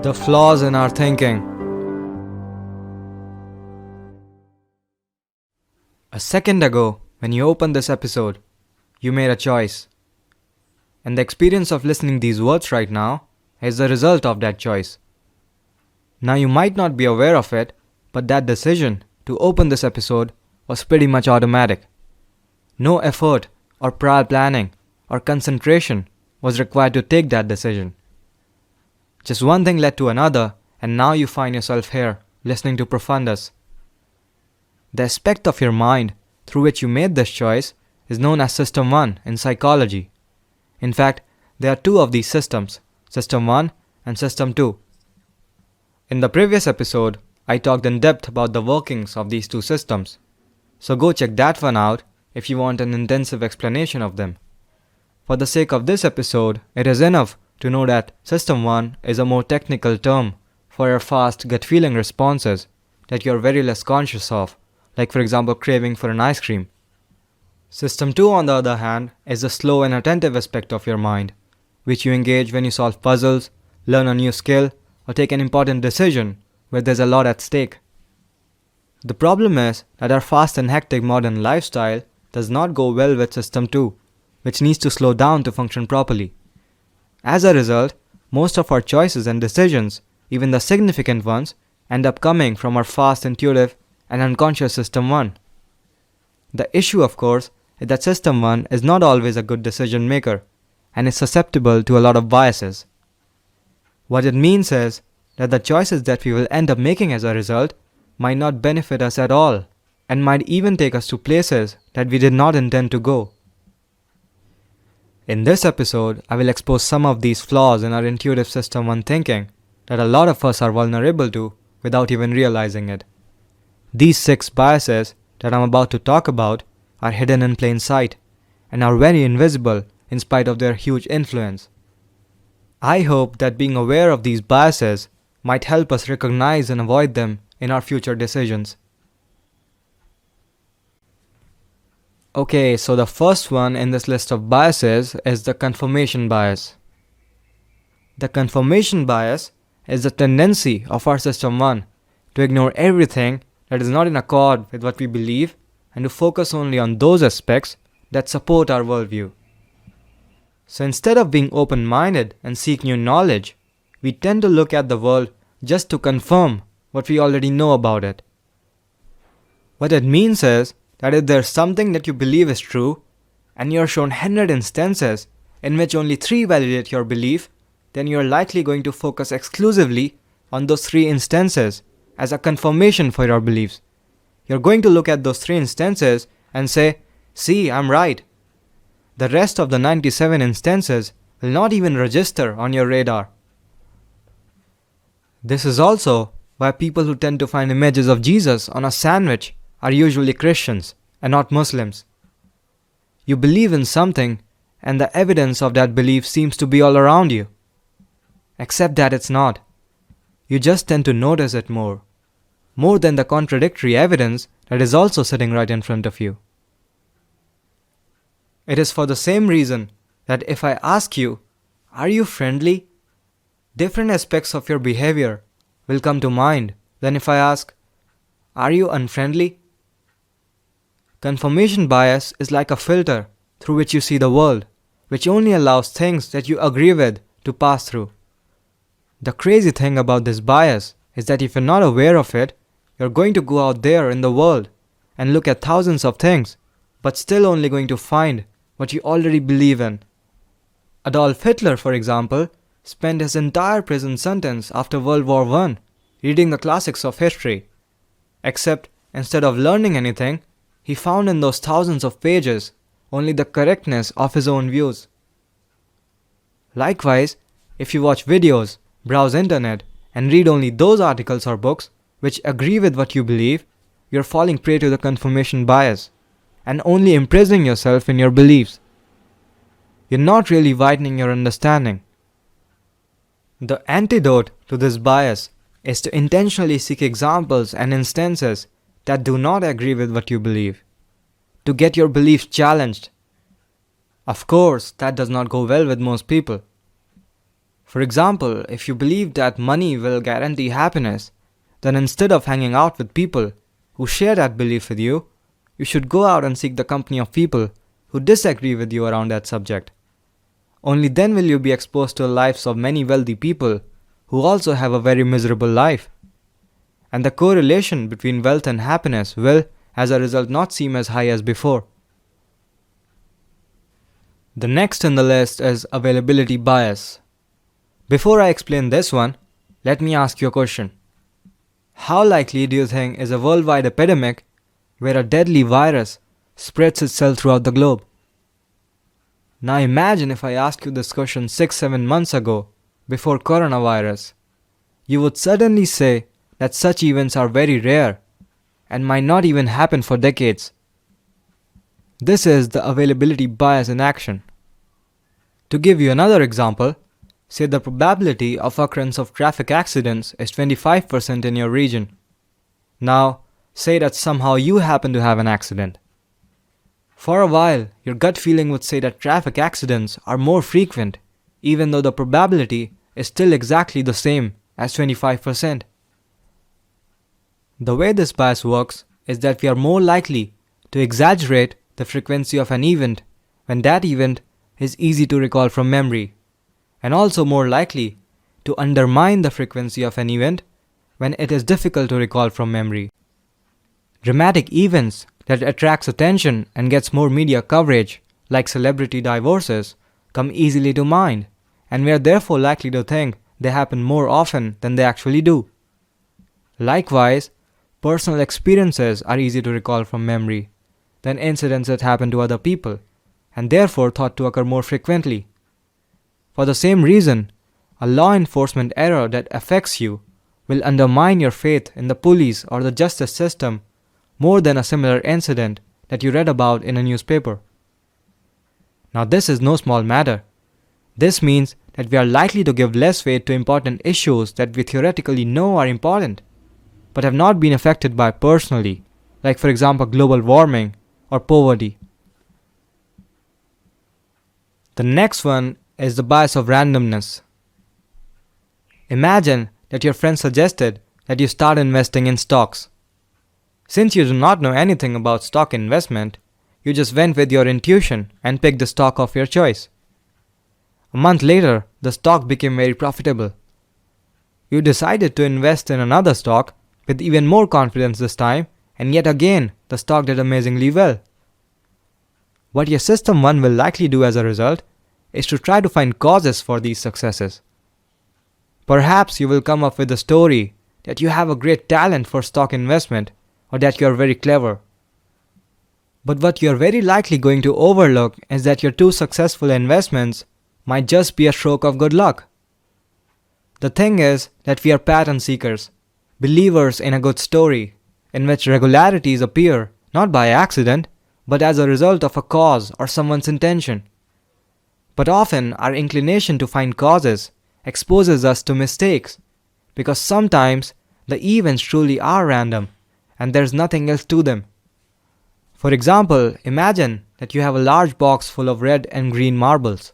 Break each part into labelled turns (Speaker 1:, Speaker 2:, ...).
Speaker 1: The flaws in our thinking. A second ago, when you opened this episode, you made a choice. And the experience of listening these words right now is the result of that choice. Now you might not be aware of it, but that decision to open this episode was pretty much automatic. No effort or prior planning or concentration was required to take that decision. Just one thing led to another, and now you find yourself here, listening to Profundus. The aspect of your mind through which you made this choice is known as System 1 in psychology. In fact, there are two of these systems, System 1 and System 2. In the previous episode, I talked in depth about the workings of these two systems. So go check that one out if you want an intensive explanation of them. For the sake of this episode, it is enough to know that System 1 is a more technical term for your fast gut feeling responses that you are very less conscious of, like for example craving for an ice cream. System 2 on the other hand is the slow and attentive aspect of your mind, which you engage when you solve puzzles, learn a new skill, or take an important decision where there's a lot at stake. The problem is that our fast and hectic modern lifestyle does not go well with System 2, which needs to slow down to function properly. As a result, most of our choices and decisions, even the significant ones, end up coming from our fast, intuitive, and unconscious System 1. The issue, of course, is that System 1 is not always a good decision maker and is susceptible to a lot of biases. What it means is that the choices that we will end up making as a result might not benefit us at all and might even take us to places that we did not intend to go. In this episode, I will expose some of these flaws in our intuitive System 1 thinking that a lot of us are vulnerable to without even realizing it. These 6 biases that I'm about to talk about are hidden in plain sight and are very invisible in spite of their huge influence. I hope that being aware of these biases might help us recognize and avoid them in our future decisions. Okay, so the first one in this list of biases is the confirmation bias. The confirmation bias is the tendency of our System 1 to ignore everything that is not in accord with what we believe and to focus only on those aspects that support our worldview. So instead of being open-minded and seek new knowledge, we tend to look at the world just to confirm what we already know about it. What it means is that if there's something that you believe is true, and you're shown 100 instances in which only 3 validate your belief, then you're likely going to focus exclusively on those 3 instances as a confirmation for your beliefs. You're going to look at those 3 instances and say, "See, I'm right." The rest of the 97 instances will not even register on your radar. This is also why people who tend to find images of Jesus on a sandwich are usually Christians and not Muslims. You believe in something and the evidence of that belief seems to be all around you. Except that it's not. You just tend to notice it more than the contradictory evidence that is also sitting right in front of you. It is for the same reason that if I ask you, "Are you friendly?" different aspects of your behavior will come to mind than if I ask, "Are you unfriendly?" Confirmation bias is like a filter through which you see the world, which only allows things that you agree with to pass through. The crazy thing about this bias is that if you're not aware of it, you're going to go out there in the world and look at thousands of things, but still only going to find what you already believe in. Adolf Hitler, for example, spent his entire prison sentence after World War I reading the classics of history. Except, instead of learning anything, he found in those thousands of pages only the correctness of his own views. Likewise, if you watch videos, browse internet, and read only those articles or books which agree with what you believe, you're falling prey to the confirmation bias and only imprisoning yourself in your beliefs. You're not really widening your understanding. The antidote to this bias is to intentionally seek examples and instances that do not agree with what you believe, to get your beliefs challenged. Of course, that does not go well with most people. For example, if you believe that money will guarantee happiness, then instead of hanging out with people who share that belief with you, you should go out and seek the company of people who disagree with you around that subject. Only then will you be exposed to the lives of many wealthy people who also have a very miserable life. And the correlation between wealth and happiness will, as a result, not seem as high as before. The next in the list is availability bias. Before I explain this one, let me ask you a question. How likely do you think is a worldwide epidemic where a deadly virus spreads itself throughout the globe? Now imagine if I asked you this question 6-7 months ago, before coronavirus. You would suddenly say that such events are very rare and might not even happen for decades. This is the availability bias in action. To give you another example, say the probability of occurrence of traffic accidents is 25% in your region. Now, say that somehow you happen to have an accident. For a while, your gut feeling would say that traffic accidents are more frequent, even though the probability is still exactly the same as 25%. The way this bias works is that we are more likely to exaggerate the frequency of an event when that event is easy to recall from memory, and also more likely to undermine the frequency of an event when it is difficult to recall from memory. Dramatic events that attracts attention and gets more media coverage, like celebrity divorces, come easily to mind, and we are therefore likely to think they happen more often than they actually do. Likewise, personal experiences are easy to recall from memory than incidents that happen to other people, and therefore thought to occur more frequently. For the same reason, a law enforcement error that affects you will undermine your faith in the police or the justice system more than a similar incident that you read about in a newspaper. Now this is no small matter. This means that we are likely to give less weight to important issues that we theoretically know are important, but have not been affected by personally, like for example global warming or poverty. The next one is the bias of randomness. Imagine that your friend suggested that you start investing in stocks. Since you do not know anything about stock investment, you just went with your intuition and picked the stock of your choice. A month later, the stock became very profitable. You decided to invest in another stock with even more confidence this time, and yet again, the stock did amazingly well. What your system 1 will likely do as a result is to try to find causes for these successes. Perhaps you will come up with a story that you have a great talent for stock investment or that you are very clever. But what you are very likely going to overlook is that your 2 successful investments might just be a stroke of good luck. The thing is that we are pattern seekers, believers in a good story, in which regularities appear not by accident, but as a result of a cause or someone's intention. But often our inclination to find causes exposes us to mistakes, because sometimes the events truly are random and there's nothing else to them. For example, imagine that you have a large box full of red and green marbles.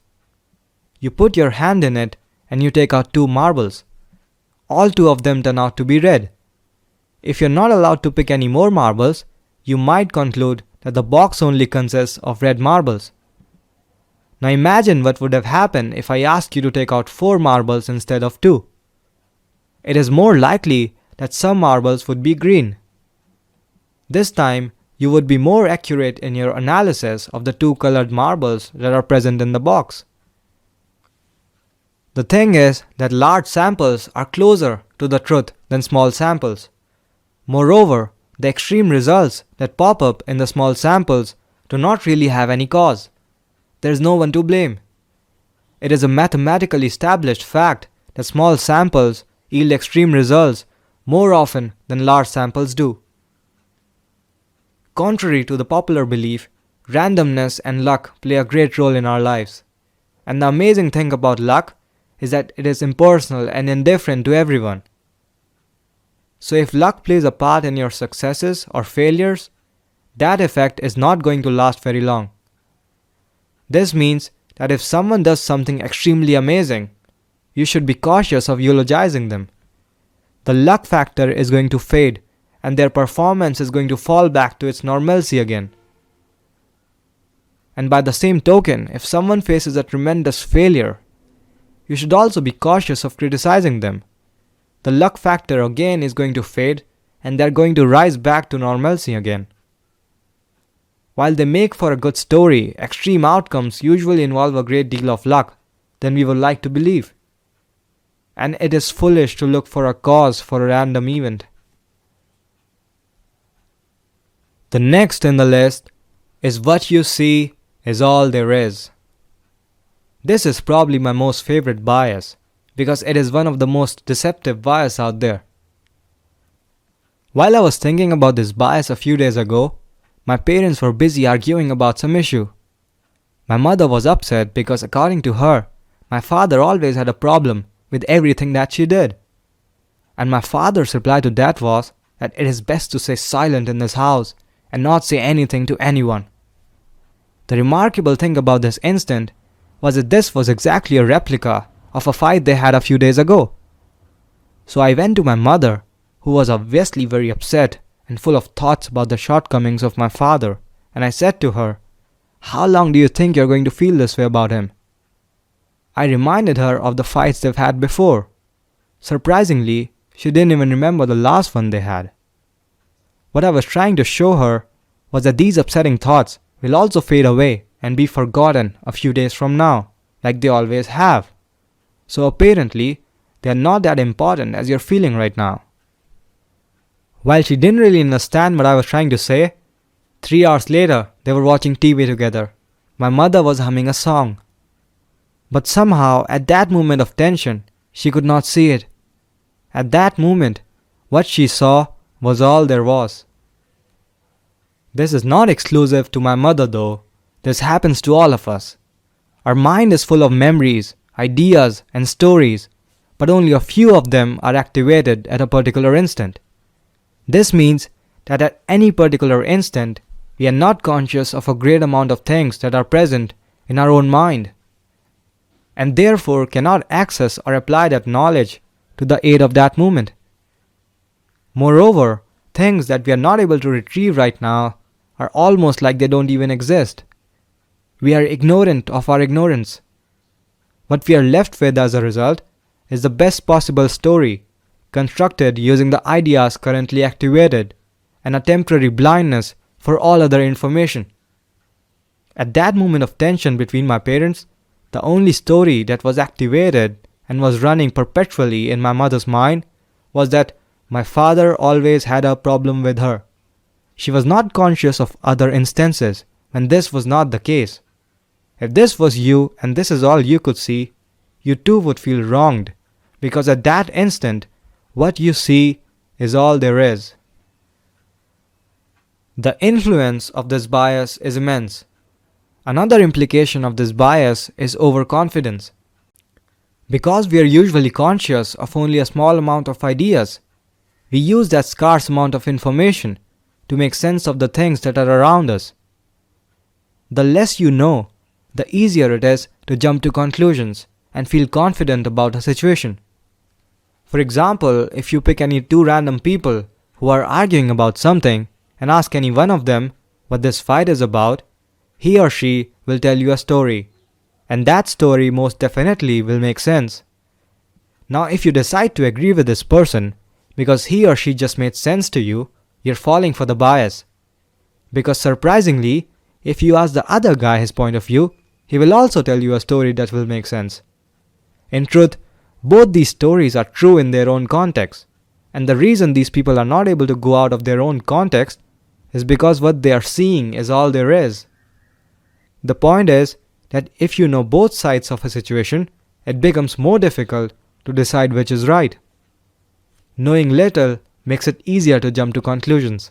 Speaker 1: You put your hand in it and you take out 2 marbles. All 2 of them turn out to be red. If you're not allowed to pick any more marbles, you might conclude that the box only consists of red marbles. Now imagine what would have happened if I asked you to take out 4 marbles instead of 2. It is more likely that some marbles would be green. This time, you would be more accurate in your analysis of the 2 colored marbles that are present in the box. The thing is that large samples are closer to the truth than small samples. Moreover, the extreme results that pop up in the small samples do not really have any cause. There is no one to blame. It is a mathematically established fact that small samples yield extreme results more often than large samples do. Contrary to the popular belief, randomness and luck play a great role in our lives. And the amazing thing about luck is that it is impersonal and indifferent to everyone. So if luck plays a part in your successes or failures, that effect is not going to last very long. This means that if someone does something extremely amazing, you should be cautious of eulogizing them. The luck factor is going to fade and their performance is going to fall back to its normalcy again. And by the same token, if someone faces a tremendous failure, you should also be cautious of criticizing them. The luck factor again is going to fade and they're going to rise back to normalcy again. While they make for a good story, extreme outcomes usually involve a great deal of luck than we would like to believe. And it is foolish to look for a cause for a random event. The next in the list is what you see is all there is. This is probably my most favorite bias because it is one of the most deceptive bias out there. While I was thinking about this bias a few days ago, my parents were busy arguing about some issue. My mother was upset because according to her, my father always had a problem with everything that she did. And my father's reply to that was that it is best to stay silent in this house and not say anything to anyone. The remarkable thing about this incident was that this was exactly a replica of a fight they had a few days ago. So I went to my mother, who was obviously very upset and full of thoughts about the shortcomings of my father, and I said to her, "How long do you think you're going to feel this way about him?" I reminded her of the fights they've had before. Surprisingly, she didn't even remember the last one they had. What I was trying to show her was that these upsetting thoughts will also fade away and be forgotten a few days from now, like they always have. So apparently, they are not that important as you're feeling right now. While she didn't really understand what I was trying to say, 3 hours later, they were watching TV together. My mother was humming a song. But somehow, at that moment of tension, she could not see it. At that moment, what she saw was all there was. This is not exclusive to my mother though. This happens to all of us. Our mind is full of memories, ideas, and stories, but only a few of them are activated at a particular instant. This means that at any particular instant, we are not conscious of a great amount of things that are present in our own mind, and therefore cannot access or apply that knowledge to the aid of that moment. Moreover, things that we are not able to retrieve right now are almost like they don't even exist. We are ignorant of our ignorance. What we are left with as a result is the best possible story, constructed using the ideas currently activated, and a temporary blindness for all other information. At that moment of tension between my parents, the only story that was activated and was running perpetually in my mother's mind was that my father always had a problem with her. She was not conscious of other instances when this was not the case. If this was you and this is all you could see, you too would feel wronged, because at that instant, what you see is all there is. The influence of this bias is immense. Another implication of this bias is overconfidence. Because we are usually conscious of only a small amount of ideas, we use that scarce amount of information to make sense of the things that are around us. The less you know, the easier it is to jump to conclusions and feel confident about a situation. For example, if you pick any two random people who are arguing about something and ask any one of them what this fight is about, he or she will tell you a story, and that story most definitely will make sense. Now, if you decide to agree with this person because he or she just made sense to you, you're falling for the bias. Because surprisingly, if you ask the other guy his point of view, he will also tell you a story that will make sense. In truth, both these stories are true in their own context, and the reason these people are not able to go out of their own context is because what they are seeing is all there is. The point is that if you know both sides of a situation, it becomes more difficult to decide which is right. Knowing little makes it easier to jump to conclusions.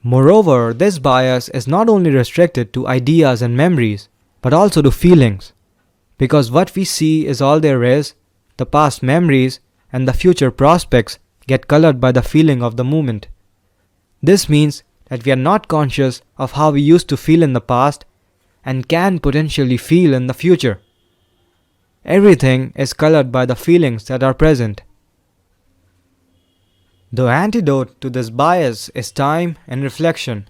Speaker 1: Moreover, this bias is not only restricted to ideas and memories, but also to feelings. Because what we see is all there is, the past memories and the future prospects get colored by the feeling of the moment. This means that we are not conscious of how we used to feel in the past and can potentially feel in the future. Everything is colored by the feelings that are present. The antidote to this bias is time and reflection.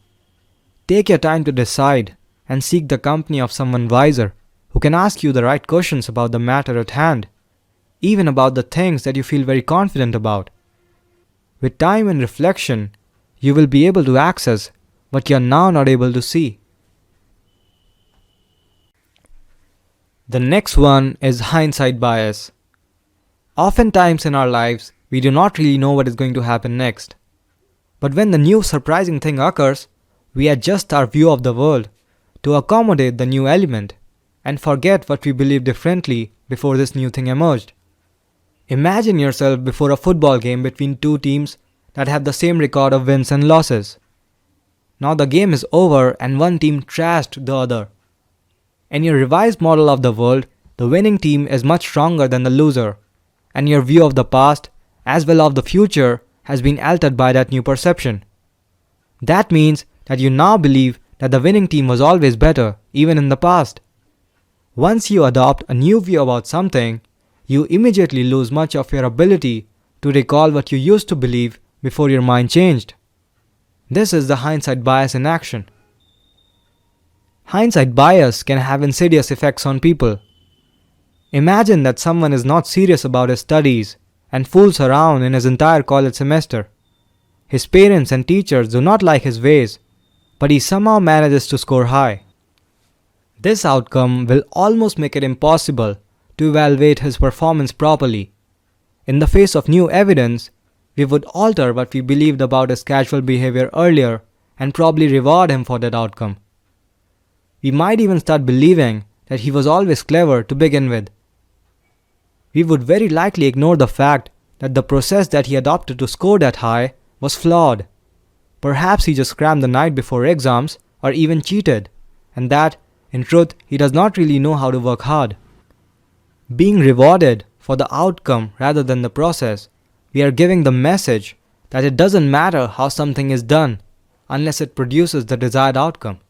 Speaker 1: Take your time to decide and seek the company of someone wiser who can ask you the right questions about the matter at hand, even about the things that you feel very confident about. With time and reflection, you will be able to access what you are now not able to see. The next one is hindsight bias. Oftentimes in our lives, we do not really know what is going to happen next. But when the new surprising thing occurs, we adjust our view of the world to accommodate the new element and forget what we believed differently before this new thing emerged. Imagine yourself before a football game between two teams that have the same record of wins and losses. Now the game is over and one team trashed the other. In your revised model of the world, the winning team is much stronger than the loser, and your view of the past as well as the future has been altered by that new perception. That means that you now believe that the winning team was always better, even in the past. Once you adopt a new view about something, you immediately lose much of your ability to recall what you used to believe before your mind changed. This is the hindsight bias in action. Hindsight bias can have insidious effects on people. Imagine that someone is not serious about his studies and fools around in his entire college semester. His parents and teachers do not like his ways, but he somehow manages to score high. This outcome will almost make it impossible to evaluate his performance properly. In the face of new evidence, we would alter what we believed about his casual behavior earlier and probably reward him for that outcome. We might even start believing that he was always clever to begin with. We would very likely ignore the fact that the process that he adopted to score that high was flawed. Perhaps he just crammed the night before exams or even cheated, and that, in truth, he does not really know how to work hard. Being rewarded for the outcome rather than the process, we are giving the message that it doesn't matter how something is done unless it produces the desired outcome.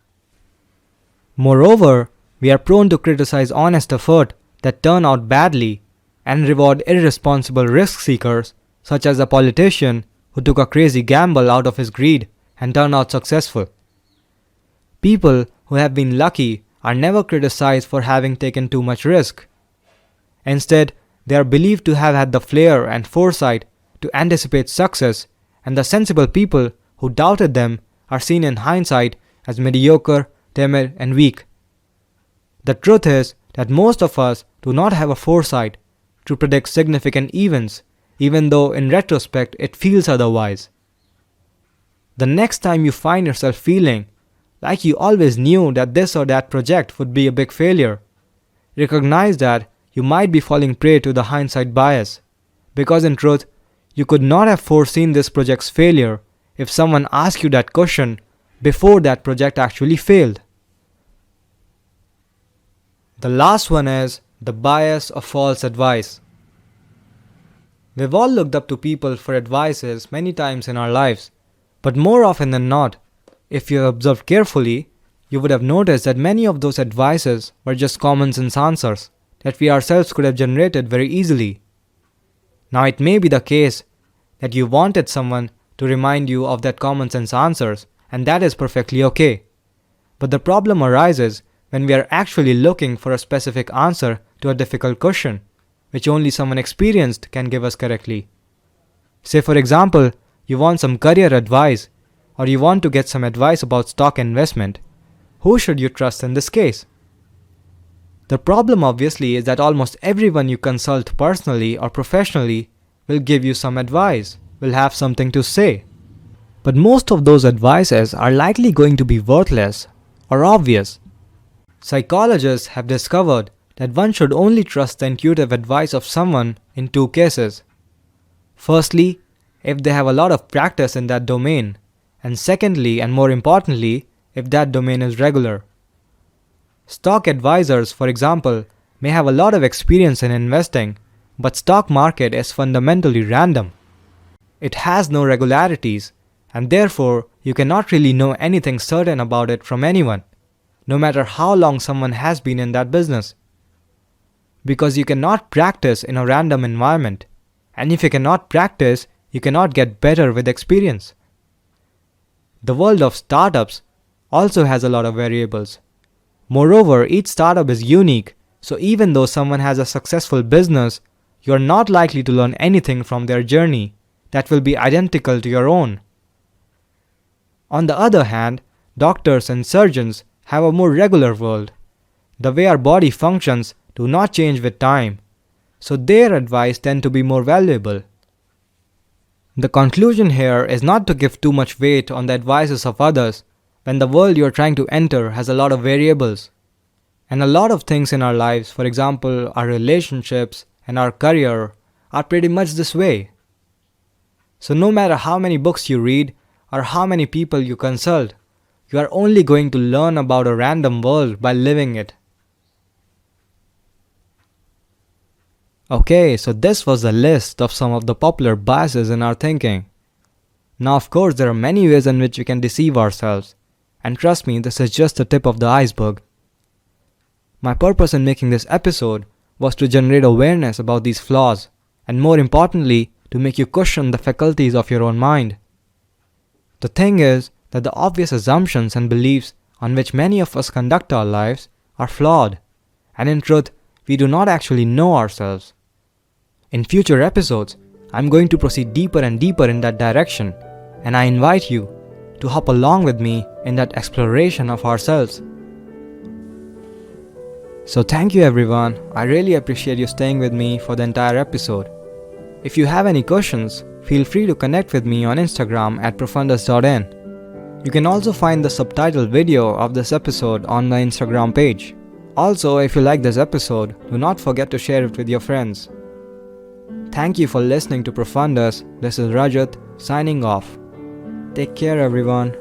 Speaker 1: Moreover, we are prone to criticize honest effort that turn out badly and reward irresponsible risk seekers, such as a politician who took a crazy gamble out of his greed and turned out successful. People who have been lucky are never criticized for having taken too much risk. Instead, they are believed to have had the flair and foresight to anticipate success, and the sensible people who doubted them are seen in hindsight as mediocre, timid, and weak. The truth is that most of us do not have a foresight to predict significant events, even though in retrospect it feels otherwise. The next time you find yourself feeling like you always knew that this or that project would be a big failure, recognize that you might be falling prey to the hindsight bias, because in truth, you could not have foreseen this project's failure if someone asked you that question before that project actually failed. The last one is the bias of false advice. We've all looked up to people for advices many times in our lives, but more often than not, if you have observed carefully, you would have noticed that many of those advices were just common sense answers that we ourselves could have generated very easily. Now it may be the case that you wanted someone to remind you of that common sense answers, and that is perfectly okay. But the problem arises when we are actually looking for a specific answer to a difficult question, which only someone experienced can give us correctly. Say for example, you want some career advice, or you want to get some advice about stock investment. Who should you trust in this case? The problem obviously is that almost everyone you consult personally or professionally will give you some advice, will have something to say. But most of those advices are likely going to be worthless or obvious. Psychologists have discovered that one should only trust the intuitive advice of someone in two cases. Firstly, if they have a lot of practice in that domain, and secondly, and more importantly, if that domain is regular. Stock advisors, for example, may have a lot of experience in investing, but stock market is fundamentally random. It has no regularities, and therefore you cannot really know anything certain about it from anyone, no matter how long someone has been in that business. because you cannot practice in a random environment. And if you cannot practice, you cannot get better with experience. The world of startups also has a lot of variables. Moreover, each startup is unique, so even though someone has a successful business, you are not likely to learn anything from their journey that will be identical to your own. On the other hand, doctors and surgeons have a more regular world. The way our body functions do not change with time, so their advice tends to be more valuable. The conclusion here is not to give too much weight on the advices of others when the world you are trying to enter has a lot of variables. And a lot of things in our lives, for example, our relationships and our career, are pretty much this way. So no matter how many books you read or how many people you consult, you are only going to learn about a random world by living it. Okay, so this was a list of some of the popular biases in our thinking. Now, of course, there are many ways in which we can deceive ourselves. And trust me, this is just the tip of the iceberg. My purpose in making this episode was to generate awareness about these flaws, and more importantly, to make you question the faculties of your own mind. The thing is that the obvious assumptions and beliefs on which many of us conduct our lives are flawed, and in truth, we do not actually know ourselves. In future episodes, I'm going to proceed deeper and deeper in that direction, and I invite you to hop along with me in that exploration of ourselves. So thank you everyone, I really appreciate you staying with me for the entire episode. If you have any questions, feel free to connect with me on Instagram at profundus.in. You can also find the subtitled video of this episode on my Instagram page. Also, if you like this episode, do not forget to share it with your friends. Thank you for listening to Profundus. This is Rajat signing off. Take care everyone.